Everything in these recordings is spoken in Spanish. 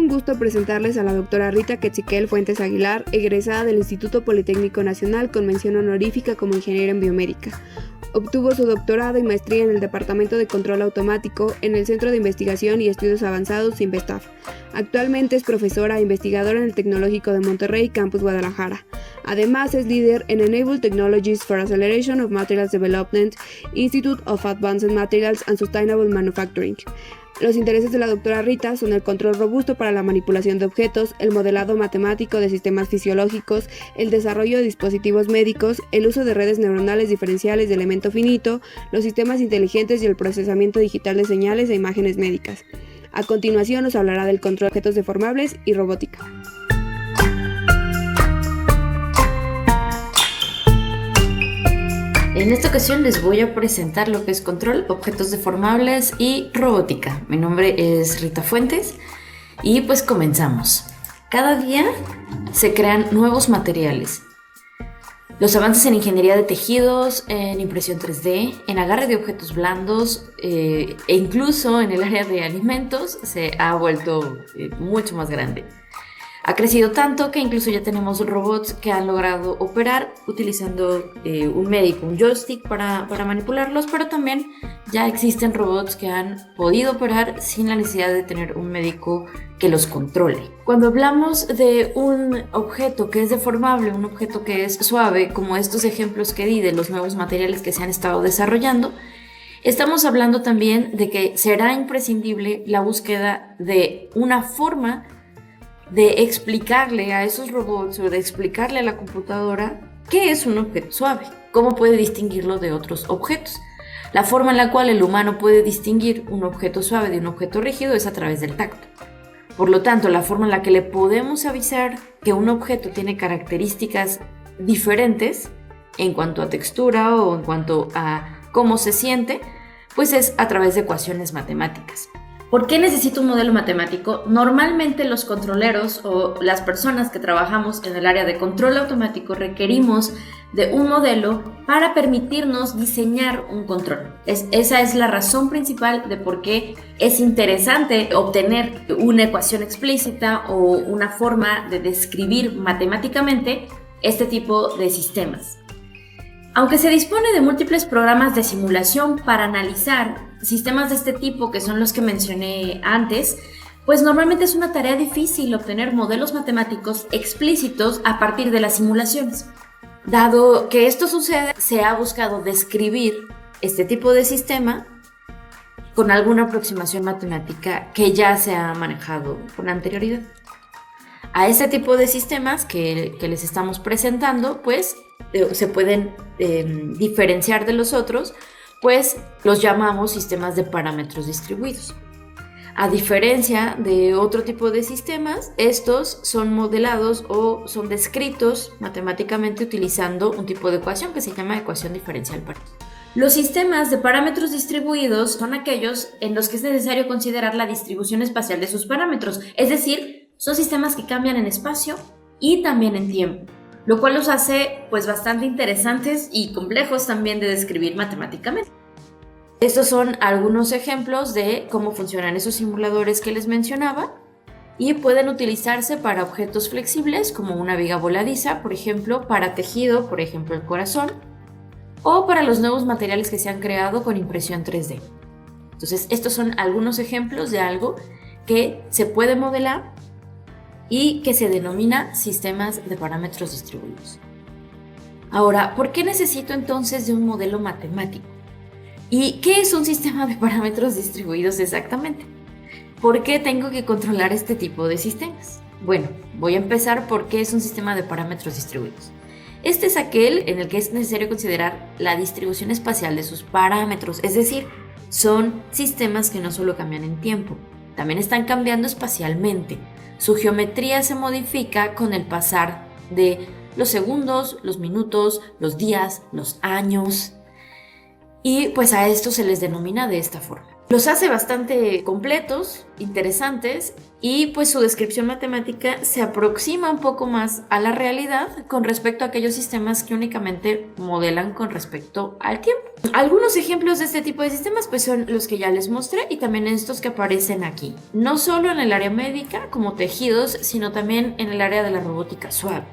un gusto presentarles a la doctora Rita Quetziquel Fuentes Aguilar, egresada del Instituto Politécnico Nacional con mención honorífica como ingeniera en biomédica. Obtuvo su doctorado y maestría en el Departamento de Control Automático en el Centro de Investigación y Estudios Avanzados CIMBESTAF. Actualmente es profesora e investigadora en el Tecnológico de Monterrey, Campus Guadalajara. Además es líder en Enable Technologies for Acceleration of Materials Development, Institute of Advanced Materials and Sustainable Manufacturing. Los intereses de la doctora Rita son el control robusto para la manipulación de objetos, el modelado matemático de sistemas fisiológicos, el desarrollo de dispositivos médicos, el uso de redes neuronales diferenciales de elemento finito, los sistemas inteligentes y el procesamiento digital de señales e imágenes médicas. A continuación nos hablará del control de objetos deformables y robótica. En esta ocasión les voy a presentar lo que es control, objetos deformables y robótica. Mi nombre es Rita Fuentes y pues comenzamos. Cada día se crean nuevos materiales. Los avances en ingeniería de tejidos, en impresión 3D, en agarre de objetos blandos e incluso en el área de alimentos se ha vuelto mucho más grande. Ha crecido tanto que incluso ya tenemos robots que han logrado operar utilizando un médico, un joystick para manipularlos, pero también ya existen robots que han podido operar sin la necesidad de tener un médico que los controle. Cuando hablamos de un objeto que es deformable, un objeto que es suave, como estos ejemplos que di de los nuevos materiales que se han estado desarrollando, estamos hablando también de que será imprescindible la búsqueda de una forma de explicarle a esos robots o de explicarle a la computadora qué es un objeto suave, cómo puede distinguirlo de otros objetos. La forma en la cual el humano puede distinguir un objeto suave de un objeto rígido es a través del tacto. Por lo tanto, la forma en la que le podemos avisar que un objeto tiene características diferentes en cuanto a textura o en cuanto a cómo se siente, pues es a través de ecuaciones matemáticas. ¿Por qué necesito un modelo matemático? Normalmente los controleros o las personas que trabajamos en el área de control automático requerimos de un modelo para permitirnos diseñar un control. Esa es la razón principal de por qué es interesante obtener una ecuación explícita o una forma de describir matemáticamente este tipo de sistemas. Aunque se dispone de múltiples programas de simulación para analizar sistemas de este tipo, que son los que mencioné antes, pues normalmente es una tarea difícil obtener modelos matemáticos explícitos a partir de las simulaciones. Dado que esto sucede, se ha buscado describir este tipo de sistema con alguna aproximación matemática que ya se ha manejado con anterioridad. A este tipo de sistemas que les estamos presentando, pues se pueden diferenciar de los otros, pues los llamamos sistemas de parámetros distribuidos. A diferencia de otro tipo de sistemas, estos son modelados o son descritos matemáticamente utilizando un tipo de ecuación que se llama ecuación diferencial parcial. Los sistemas de parámetros distribuidos son aquellos en los que es necesario considerar la distribución espacial de sus parámetros, es decir, son sistemas que cambian en espacio y también en tiempo, lo cual los hace pues bastante interesantes y complejos también de describir matemáticamente. Estos son algunos ejemplos de cómo funcionan esos simuladores que les mencionaba y pueden utilizarse para objetos flexibles como una viga voladiza, por ejemplo, para tejido, por ejemplo el corazón, o para los nuevos materiales que se han creado con impresión 3D. Entonces, estos son algunos ejemplos de algo que se puede modelar y que se denomina sistemas de parámetros distribuidos. Ahora, ¿por qué necesito entonces de un modelo matemático? ¿Y qué es un sistema de parámetros distribuidos exactamente? ¿Por qué tengo que controlar este tipo de sistemas? Bueno, voy a empezar por qué es un sistema de parámetros distribuidos. Este es aquel en el que es necesario considerar la distribución espacial de sus parámetros, es decir, son sistemas que no solo cambian en tiempo, también están cambiando espacialmente. Su geometría se modifica con el pasar de los segundos, los minutos, los días, los años, y pues a esto se les denomina de esta forma. Los hace bastante completos, interesantes, y pues su descripción matemática se aproxima un poco más a la realidad con respecto a aquellos sistemas que únicamente modelan con respecto al tiempo. Algunos ejemplos de este tipo de sistemas pues son los que ya les mostré y también estos que aparecen aquí. No solo en el área médica como tejidos, sino también en el área de la robótica suave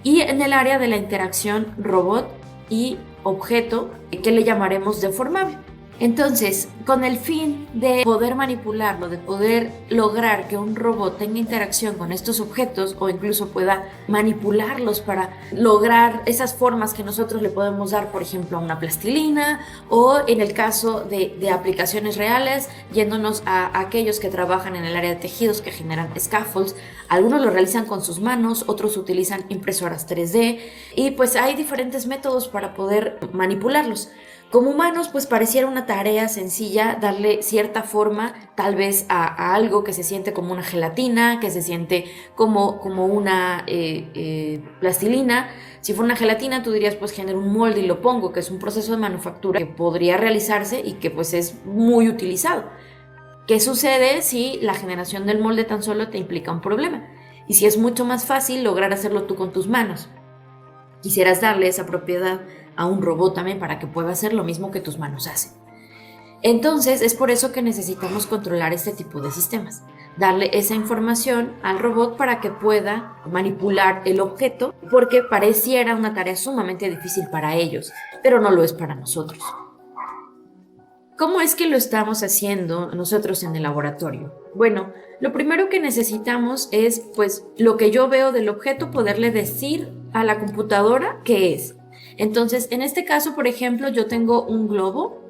y en el área de la interacción robot y objeto, que le llamaremos deformable. Entonces, con el fin de poder manipularlo, de poder lograr que un robot tenga interacción con estos objetos o incluso pueda manipularlos para lograr esas formas que nosotros le podemos dar, por ejemplo, a una plastilina, o en el caso de aplicaciones reales, yéndonos a aquellos que trabajan en el área de tejidos que generan scaffolds. Algunos lo realizan con sus manos, otros utilizan impresoras 3D y pues hay diferentes métodos para poder manipularlos. Como humanos, pues pareciera una tarea sencilla darle cierta forma, tal vez a algo que se siente como una gelatina, que se siente como una plastilina. Si fuera una gelatina, tú dirías, pues genero un molde y lo pongo, que es un proceso de manufactura que podría realizarse y que pues es muy utilizado. ¿Qué sucede si la generación del molde tan solo te implica un problema? Y si es mucho más fácil lograr hacerlo tú con tus manos. Quisieras darle esa propiedad a un robot también para que pueda hacer lo mismo que tus manos hacen. Entonces es por eso que necesitamos controlar este tipo de sistemas, darle esa información al robot para que pueda manipular el objeto, porque pareciera una tarea sumamente difícil para ellos, pero no lo es para nosotros. ¿Cómo es que lo estamos haciendo nosotros en el laboratorio? Bueno, lo primero que necesitamos es, pues, lo que yo veo del objeto, poderle decir a la computadora qué es. Entonces, en este caso, por ejemplo, yo tengo un globo.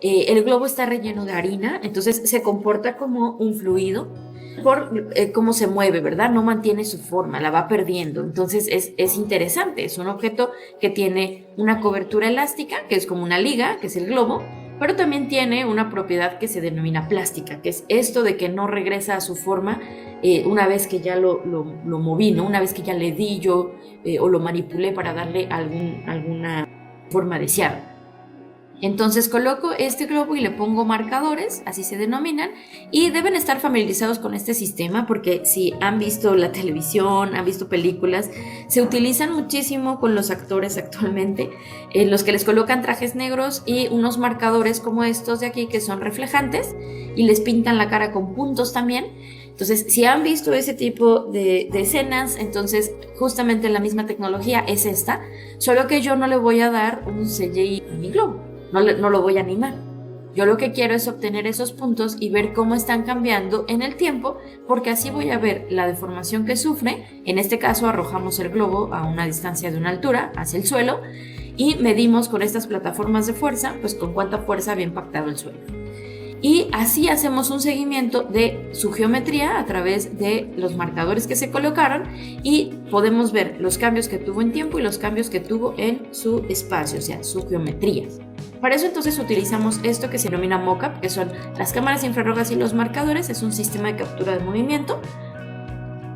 El globo está relleno de harina, entonces se comporta como un fluido por cómo se mueve, ¿verdad? No mantiene su forma, la va perdiendo. Entonces es interesante, es un objeto que tiene una cobertura elástica, que es como una liga, que es el globo, pero también tiene una propiedad que se denomina plástica, que es esto de que no regresa a su forma una vez que ya lo moví, ¿no? Una vez que ya le di yo o lo manipulé para darle alguna forma deseada. Entonces coloco este globo y le pongo marcadores, así se denominan, y deben estar familiarizados con este sistema porque si han visto la televisión, han visto películas, se utilizan muchísimo con los actores actualmente, en los que les colocan trajes negros y unos marcadores como estos de aquí que son reflejantes y les pintan la cara con puntos también. Entonces, si han visto ese tipo de escenas, entonces justamente la misma tecnología es esta, solo que yo no le voy a dar un CGI a mi globo. No lo voy a animar. Yo lo que quiero es obtener esos puntos y ver cómo están cambiando en el tiempo, porque así voy a ver la deformación que sufre. En este caso arrojamos el globo a una distancia de una altura hacia el suelo y medimos con estas plataformas de fuerza, pues con cuánta fuerza había impactado el suelo. Y así hacemos un seguimiento de su geometría a través de los marcadores que se colocaron y podemos ver los cambios que tuvo en tiempo y los cambios que tuvo en su espacio, o sea, su geometría. Para eso entonces utilizamos esto que se denomina mockup, que son las cámaras infrarrojas y los marcadores. Es un sistema de captura de movimiento.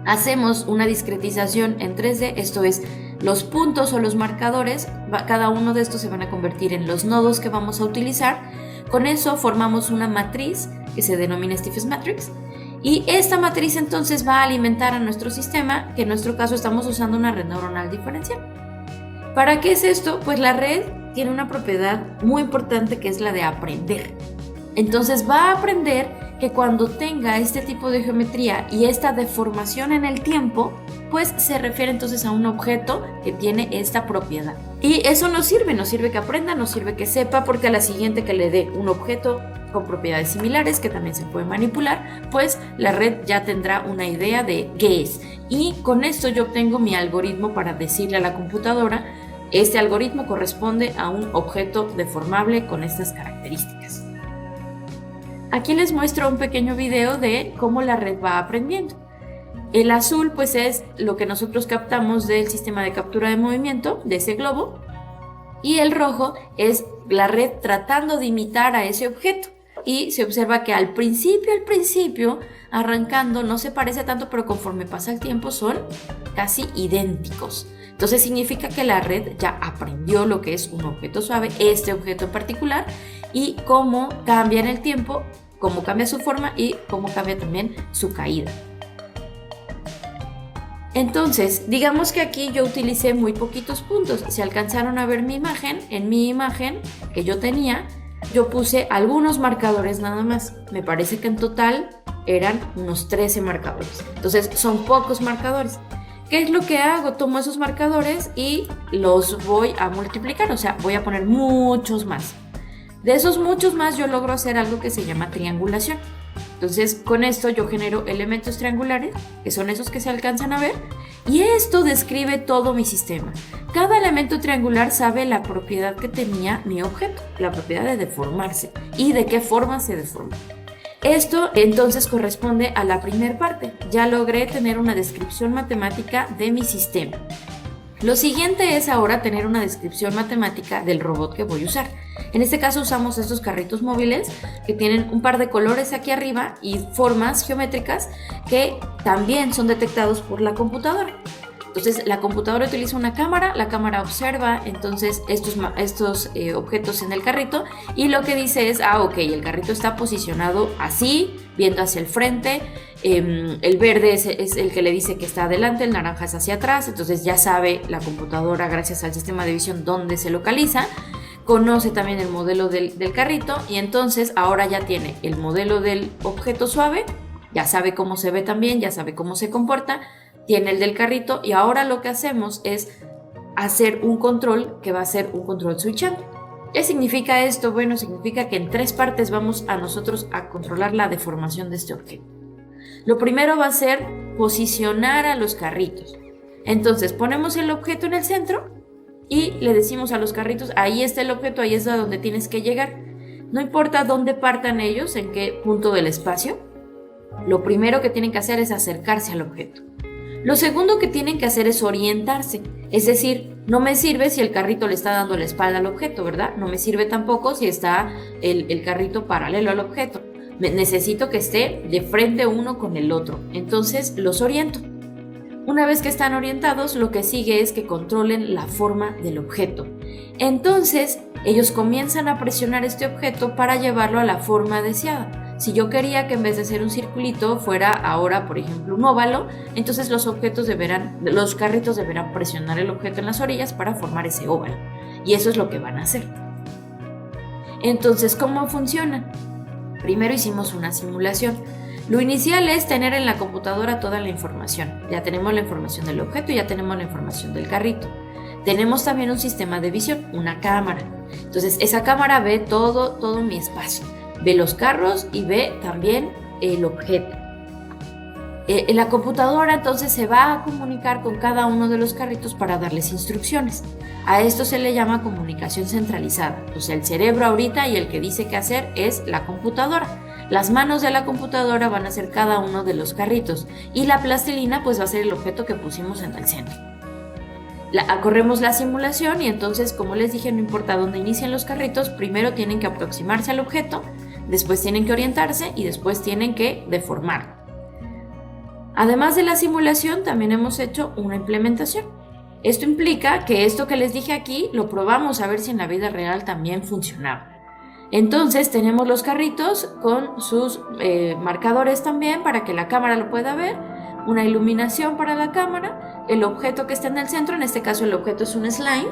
Hacemos una discretización en 3D, esto es, los puntos o los marcadores, cada uno de estos se van a convertir en los nodos que vamos a utilizar. Con eso formamos una matriz que se denomina Stiffest Matrix. Y esta matriz entonces va a alimentar a nuestro sistema, que en nuestro caso estamos usando una red neuronal diferencial. ¿Para qué es esto? Pues la red tiene una propiedad muy importante que es la de aprender. Entonces va a aprender que cuando tenga este tipo de geometría y esta deformación en el tiempo, pues se refiere entonces a un objeto que tiene esta propiedad. Y eso nos sirve que aprenda, nos sirve que sepa, porque a la siguiente que le dé un objeto con propiedades similares que también se puede manipular, pues la red ya tendrá una idea de qué es. Y con esto yo obtengo mi algoritmo para decirle a la computadora, este algoritmo corresponde a un objeto deformable con estas características. Aquí les muestro un pequeño video de cómo la red va aprendiendo. El azul pues es lo que nosotros captamos del sistema de captura de movimiento de ese globo y el rojo es la red tratando de imitar a ese objeto. Y se observa que al principio, arrancando no se parece tanto, pero conforme pasa el tiempo son casi idénticos. Entonces significa que la red ya aprendió lo que es un objeto suave, este objeto en particular, y cómo cambia en el tiempo, cómo cambia su forma y cómo cambia también su caída. Entonces, digamos que aquí yo utilicé muy poquitos puntos. Si alcanzaron a ver mi imagen, en mi imagen que yo tenía, yo puse algunos marcadores nada más. Me parece que en total eran unos 13 marcadores. Entonces, son pocos marcadores. ¿Qué es lo que hago? Tomo esos marcadores y los voy a multiplicar, o sea, voy a poner muchos más. De esos muchos más yo logro hacer algo que se llama triangulación. Entonces, con esto yo genero elementos triangulares, que son esos que se alcanzan a ver, y esto describe todo mi sistema. Cada elemento triangular sabe la propiedad que tenía mi objeto, la propiedad de deformarse y de qué forma se deforma. Esto entonces corresponde a la primera parte. Ya logré tener una descripción matemática de mi sistema. Lo siguiente es ahora tener una descripción matemática del robot que voy a usar. En este caso usamos estos carritos móviles que tienen un par de colores aquí arriba y formas geométricas que también son detectados por la computadora. Entonces la computadora utiliza una cámara, la cámara observa entonces estos objetos en el carrito y lo que dice es, ok, el carrito está posicionado así, viendo hacia el frente, el verde es el que le dice que está adelante, el naranja es hacia atrás, entonces ya sabe la computadora gracias al sistema de visión dónde se localiza, conoce también el modelo del carrito y entonces ahora ya tiene el modelo del objeto suave, ya sabe cómo se ve también, ya sabe cómo se comporta, tiene el del carrito y ahora lo que hacemos es hacer un control que va a ser un control switchando. ¿Qué significa esto? Bueno, significa que en 3 partes vamos a nosotros a controlar la deformación de este objeto. Lo primero va a ser posicionar a los carritos. Entonces ponemos el objeto en el centro y le decimos a los carritos, ahí está el objeto, ahí es a donde tienes que llegar. No importa dónde partan ellos, en qué punto del espacio, lo primero que tienen que hacer es acercarse al objeto. Lo segundo que tienen que hacer es orientarse, es decir, no me sirve si el carrito le está dando la espalda al objeto, ¿verdad? No me sirve tampoco si está el carrito paralelo al objeto. Necesito que esté de frente uno con el otro, entonces los oriento. Una vez que están orientados, lo que sigue es que controlen la forma del objeto. Entonces, ellos comienzan a presionar este objeto para llevarlo a la forma deseada. Si yo quería que en vez de ser un circulito fuera ahora, por ejemplo, un óvalo, entonces los carritos deberán presionar el objeto en las orillas para formar ese óvalo. Y eso es lo que van a hacer. Entonces, ¿cómo funciona? Primero hicimos una simulación. Lo inicial es tener en la computadora toda la información. Ya tenemos la información del objeto y ya tenemos la información del carrito. Tenemos también un sistema de visión, una cámara. Entonces, esa cámara ve todo mi espacio. Ve los carros y ve también el objeto. La computadora entonces se va a comunicar con cada uno de los carritos para darles instrucciones. A esto se le llama comunicación centralizada. O sea, el cerebro ahorita y el que dice qué hacer es la computadora. Las manos de la computadora van a ser cada uno de los carritos y la plastilina pues va a ser el objeto que pusimos en el centro. Corremos la simulación y entonces, como les dije, no importa dónde inician los carritos, primero tienen que aproximarse al objeto, después tienen que orientarse y después tienen que deformarlo. Además de la simulación, también hemos hecho una implementación. Esto implica que esto que les dije aquí lo probamos a ver si en la vida real también funcionaba. Entonces tenemos los carritos con sus marcadores también para que la cámara lo pueda ver, una iluminación para la cámara, el objeto que está en el centro, en este caso el objeto es un slime,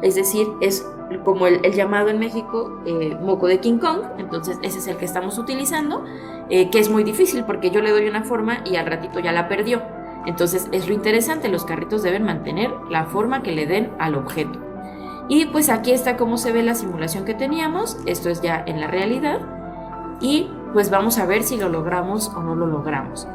es decir, es como el llamado en México moco de King Kong, entonces ese es el que estamos utilizando, que es muy difícil porque yo le doy una forma y al ratito ya la perdió. Entonces es lo interesante, los carritos deben mantener la forma que le den al objeto. Y pues aquí está cómo se ve la simulación que teníamos, esto es ya en la realidad, y pues vamos a ver si lo logramos o no lo logramos.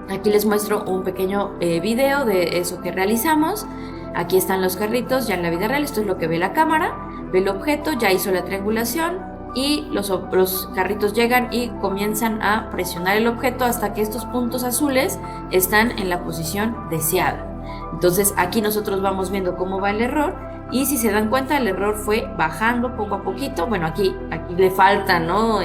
Aquí les muestro un pequeño video de eso que realizamos. Aquí están los carritos ya en la vida real, esto es lo que ve la cámara, ve el objeto, ya hizo la triangulación y los carritos llegan y comienzan a presionar el objeto hasta que estos puntos azules están en la posición deseada. Entonces aquí nosotros vamos viendo cómo va el error y si se dan cuenta el error fue bajando poco a poquito. Bueno, aquí le faltan, ¿no?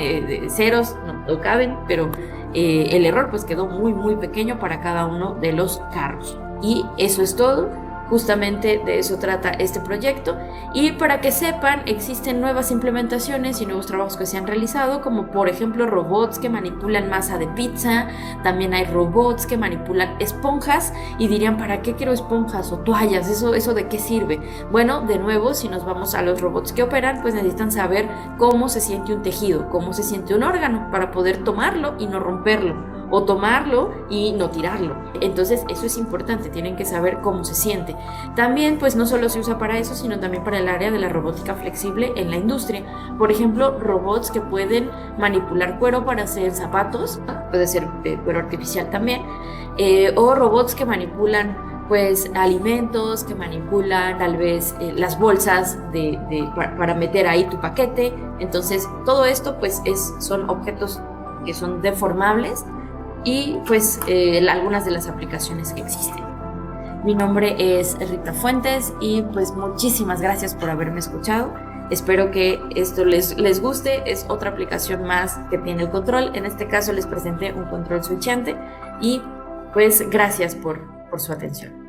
Ceros, no caben, pero el error pues quedó muy pequeño para cada uno de los carros. Y eso es todo. Justamente de eso trata este proyecto. Y para que sepan, existen nuevas implementaciones y nuevos trabajos que se han realizado, como por ejemplo robots que manipulan masa de pizza. También hay robots que manipulan esponjas y dirían, ¿para qué quiero esponjas o toallas? ¿Eso de qué sirve? Bueno, de nuevo, si nos vamos a los robots que operan, pues necesitan saber cómo se siente un tejido, cómo se siente un órgano para poder tomarlo y no romperlo, o tomarlo y no tirarlo. Entonces eso es importante, tienen que saber cómo se siente. También pues no solo se usa para eso, sino también para el área de la robótica flexible en la industria. Por ejemplo, robots que pueden manipular cuero para hacer zapatos, puede ser cuero artificial también, o robots que manipulan pues alimentos, que manipulan tal vez las bolsas para meter ahí tu paquete. Entonces todo esto pues son objetos que son deformables y pues algunas de las aplicaciones que existen. Mi nombre es Rita Fuentes y pues muchísimas gracias por haberme escuchado. Espero que esto les guste. Es otra aplicación más que tiene el control. En este caso les presenté un control switchante y pues gracias por su atención.